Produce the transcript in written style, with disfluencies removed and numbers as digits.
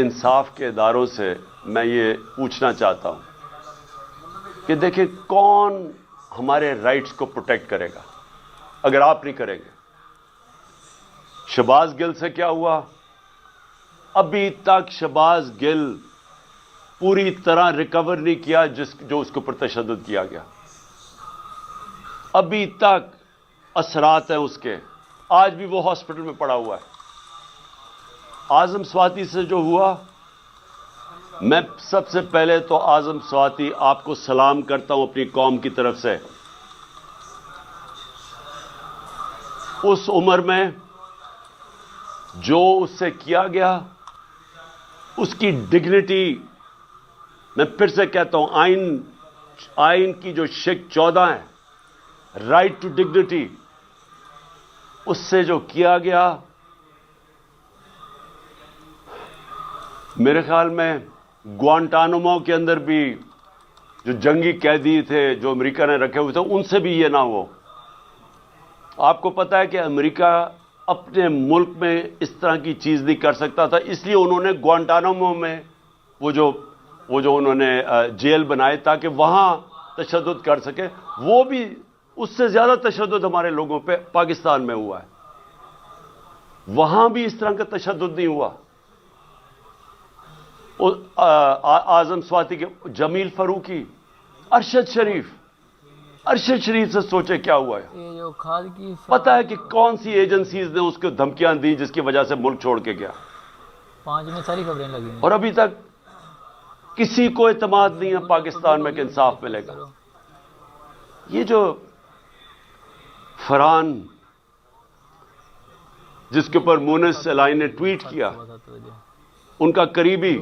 انصاف کے اداروں سے میں یہ پوچھنا چاہتا ہوں کہ دیکھیں کون ہمارے رائٹس کو پروٹیکٹ کرے گا اگر آپ نہیں کریں گے. شہباز گل سے کیا ہوا؟ ابھی تک شہباز گل پوری طرح ریکور نہیں کیا جو اس کے اوپر تشدد کیا گیا. ابھی تک اثرات ہیں اس کے. آج بھی وہ ہاسپٹل میں پڑا ہوا ہے. اعظم سواتی سے جو ہوا، میں سب سے پہلے تو اعظم سواتی آپ کو سلام کرتا ہوں اپنی قوم کی طرف سے. اس عمر میں جو اس سے کیا گیا، اس کی ڈگنیٹی، میں پھر سے کہتا ہوں، آئین کی جو شق 14 ہے، رائٹ ٹو ڈگنیٹی، اس سے جو کیا گیا، میرے خیال میں گوانٹانامو کے اندر بھی جو جنگی قیدی تھے جو امریکہ نے رکھے ہوئے تھے، ان سے بھی یہ نہ ہو. آپ کو پتا ہے کہ امریکہ اپنے ملک میں اس طرح کی چیز نہیں کر سکتا تھا، اس لیے انہوں نے گوانٹانامو میں وہ جو انہوں نے جیل بنائے تاکہ وہاں تشدد کر سکے. وہ بھی اس سے زیادہ تشدد ہمارے لوگوں پہ پاکستان میں ہوا ہے. وہاں بھی اس طرح کا تشدد نہیں ہوا. اعظم سواتی کے جمیل فاروقی، ارشد شریف سے سوچے کیا ہوا ہے. پتا ہے کہ کون سی ایجنسیز نے اس کو دھمکیاں دی جس کی وجہ سے ملک چھوڑ کے گیا. 5 میں ساری خبریں لگی ہیں اور ابھی تک کسی کو اعتماد نہیں ہے پاکستان میں کہ انصاف ملے گا. یہ جو فرحان جس کے اوپر مونس سلائی نے ٹویٹ کیا، ان کا قریبی